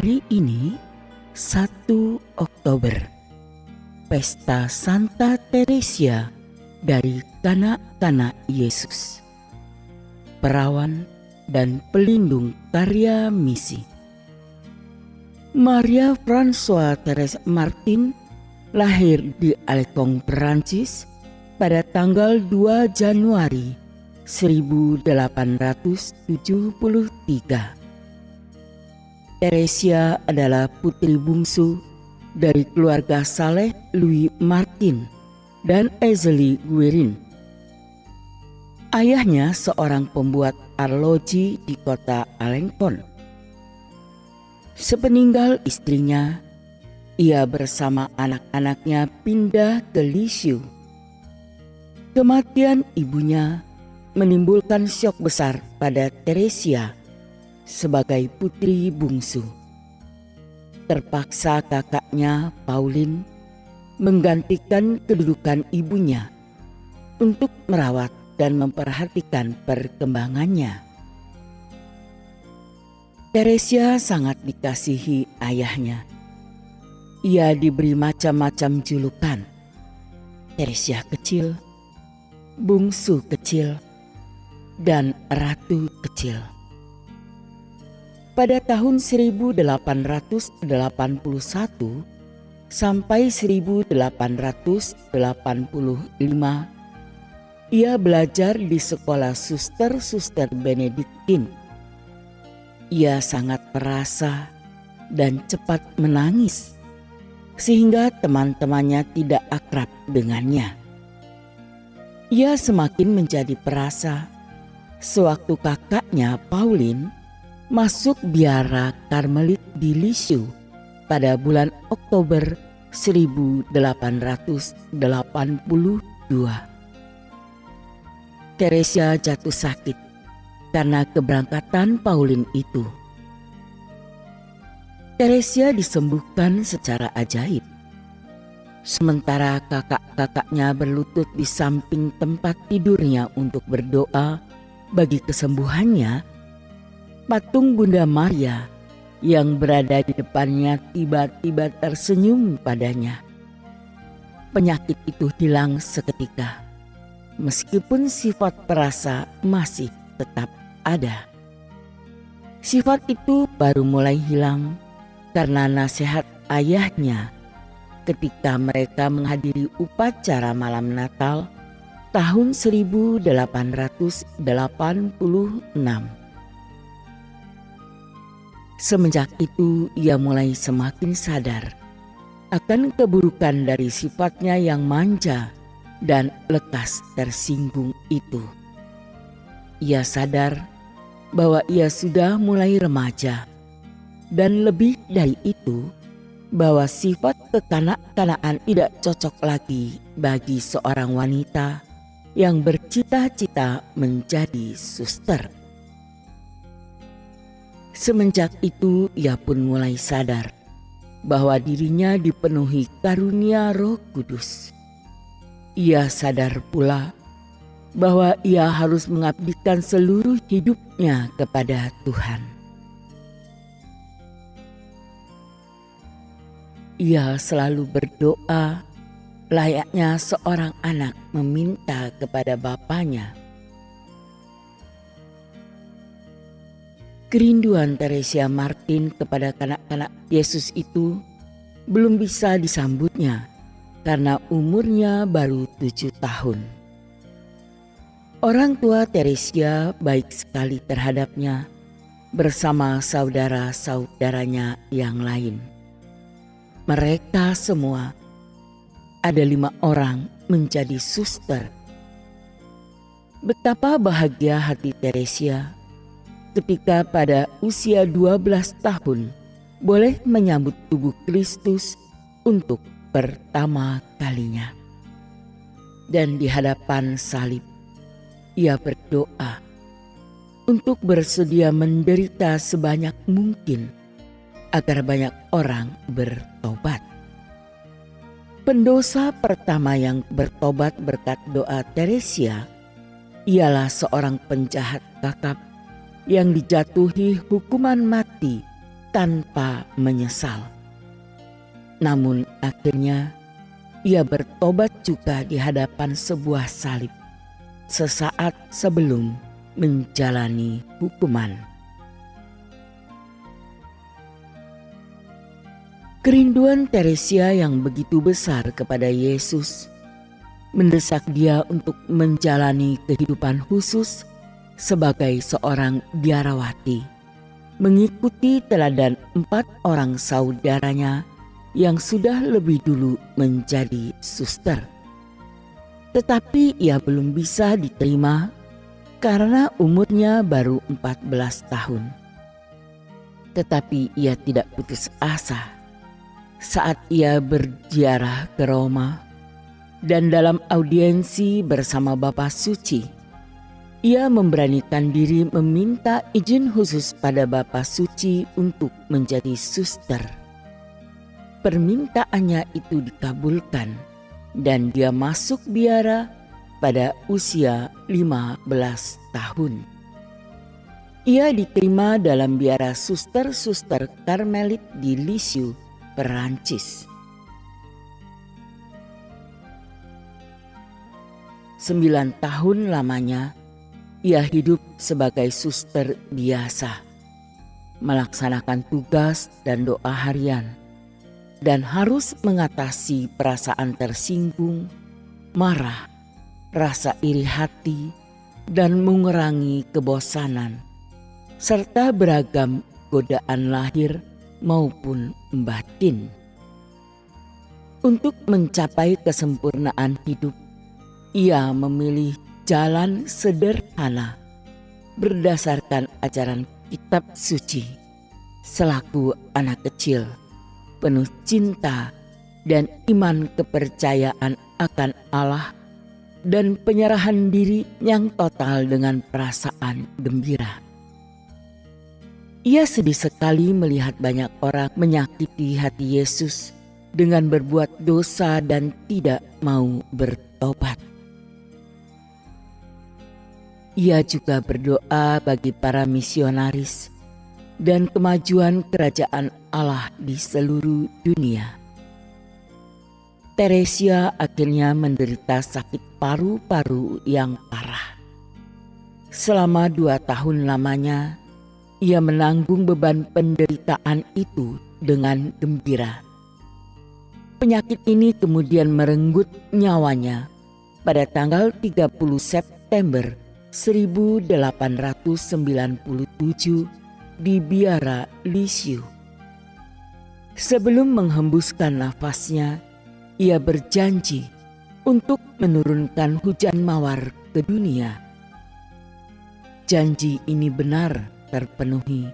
Hari ini 1 Oktober, Pesta Santa Teresia dari Kanak-kanak Yesus, perawan dan pelindung karya misi. Maria Françoise Thérèse Martin lahir di Alençon, Perancis pada tanggal 2 Januari 1873. Teresia adalah putri bungsu dari keluarga Saleh Louis Martin dan Ezelie Guerin. Ayahnya seorang pembuat arloji di kota Alençon. Sepeninggal istrinya, ia bersama anak-anaknya pindah ke Lisieux. Kematian ibunya menimbulkan syok besar pada Teresia sebagai putri bungsu. Terpaksa kakaknya Pauline menggantikan kedudukan ibunya untuk merawat dan memperhatikan perkembangannya. Teresia sangat dikasihi ayahnya. Ia diberi macam-macam julukan: Teresia kecil, bungsu kecil, dan ratu kecil. Pada tahun 1881 sampai 1885, ia belajar di sekolah suster-suster Benediktin. Ia sangat perasa dan cepat menangis, sehingga teman-temannya tidak akrab dengannya. Ia semakin menjadi perasa sewaktu kakaknya Pauline masuk biara Karmelit di Lisieux pada bulan Oktober 1882. Teresia jatuh sakit karena keberangkatan Pauline itu. Teresia disembuhkan secara ajaib. Sementara kakak-kakaknya berlutut di samping tempat tidurnya untuk berdoa bagi kesembuhannya, patung Bunda Maria yang berada di depannya tiba-tiba tersenyum padanya. Penyakit itu hilang seketika, meskipun sifat perasa masih tetap ada. Sifat itu baru mulai hilang karena nasihat ayahnya ketika mereka menghadiri upacara malam Natal tahun 1886. Semenjak itu ia mulai semakin sadar akan keburukan dari sifatnya yang manja dan lekas tersinggung itu. Ia sadar bahwa ia sudah mulai remaja, dan lebih dari itu, bahwa sifat kekanak-kanakan tidak cocok lagi bagi seorang wanita yang bercita-cita menjadi suster. Semenjak itu ia pun mulai sadar bahwa dirinya dipenuhi karunia Roh Kudus. Ia sadar pula bahwa ia harus mengabdikan seluruh hidupnya kepada Tuhan. Ia selalu berdoa layaknya seorang anak meminta kepada bapaknya. Kerinduan Teresia Martin kepada kanak-kanak Yesus itu belum bisa disambutnya karena umurnya baru 7 tahun. Orang tua Teresia baik sekali terhadapnya bersama saudara-saudaranya yang lain. Mereka semua, ada 5 orang, menjadi suster. Betapa bahagia hati Teresia ketika pada usia 12 tahun boleh menyambut tubuh Kristus untuk pertama kalinya. Dan di hadapan salib, ia berdoa untuk bersedia menderita sebanyak mungkin agar banyak orang bertobat. Pendosa pertama yang bertobat berkat doa Teresia ialah seorang penjahat kakap yang dijatuhi hukuman mati tanpa menyesal. Namun akhirnya ia bertobat juga di hadapan sebuah salib sesaat sebelum menjalani hukuman. Kerinduan Teresia yang begitu besar kepada Yesus mendesak dia untuk menjalani kehidupan khusus sebagai seorang biarawati, mengikuti teladan 4 orang saudaranya yang sudah lebih dulu menjadi suster. Tetapi ia belum bisa diterima karena umurnya baru 14 tahun. Tetapi ia tidak putus asa. Saat ia berziarah ke Roma dan dalam audiensi bersama Bapa Suci, ia memberanikan diri meminta izin khusus pada Bapa Suci untuk menjadi suster. Permintaannya itu dikabulkan dan dia masuk biara pada usia 15 tahun. Ia diterima dalam biara suster-suster Karmelit di Lisieux, Perancis. 9 tahun lamanya ia hidup sebagai suster biasa, melaksanakan tugas dan doa harian, dan harus mengatasi perasaan tersinggung, marah, rasa iri hati, dan mengurangi kebosanan, serta beragam godaan lahir maupun batin. Untuk mencapai kesempurnaan hidup, ia memilih jalan sederhana berdasarkan ajaran kitab suci. Selaku anak kecil, penuh cinta dan iman kepercayaan akan Allah dan penyerahan diri yang total dengan perasaan gembira. Ia sedih sekali melihat banyak orang menyakiti hati Yesus dengan berbuat dosa dan tidak mau bertobat. Ia juga berdoa bagi para misionaris dan kemajuan kerajaan Allah di seluruh dunia. Teresia akhirnya menderita sakit paru-paru yang parah. Selama 2 tahun lamanya, ia menanggung beban penderitaan itu dengan gembira. Penyakit ini kemudian merenggut nyawanya pada tanggal 30 September 1897 di biara Lisieux. Sebelum menghembuskan nafasnya, ia berjanji untuk menurunkan hujan mawar ke dunia. Janji ini benar terpenuhi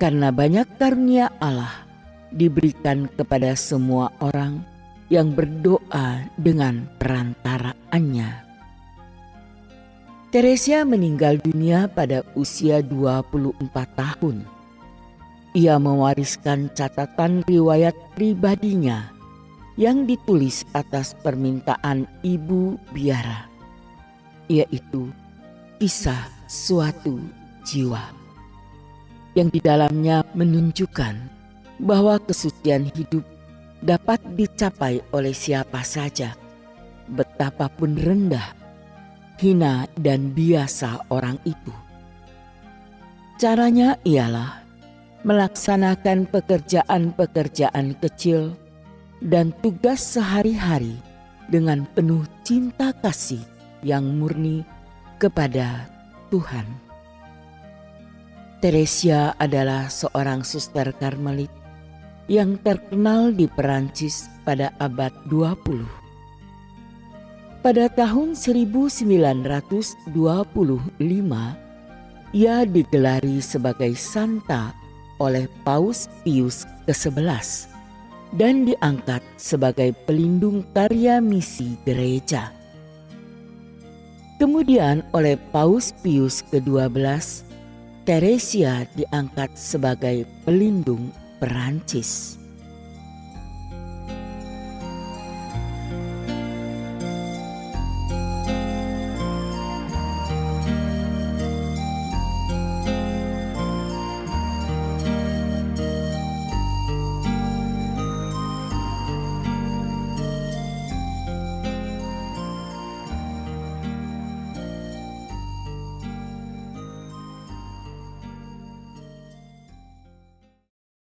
karena banyak karunia Allah diberikan kepada semua orang yang berdoa dengan perantaraannya. Teresia meninggal dunia pada usia 24 tahun. Ia mewariskan catatan riwayat pribadinya yang ditulis atas permintaan ibu biara, yaitu Kisah Suatu Jiwa, yang di dalamnya menunjukkan bahwa kesucian hidup dapat dicapai oleh siapa saja, betapapun rendah, hina dan biasa orang itu. Caranya ialah melaksanakan pekerjaan-pekerjaan kecil dan tugas sehari-hari dengan penuh cinta kasih yang murni kepada Tuhan. Teresia adalah seorang suster Karmelit yang terkenal di Perancis pada abad 20. Pada tahun 1925, ia digelari sebagai santa oleh Paus Pius ke-11 dan diangkat sebagai pelindung karya misi gereja. Kemudian oleh Paus Pius ke-12, Teresia diangkat sebagai pelindung Perancis.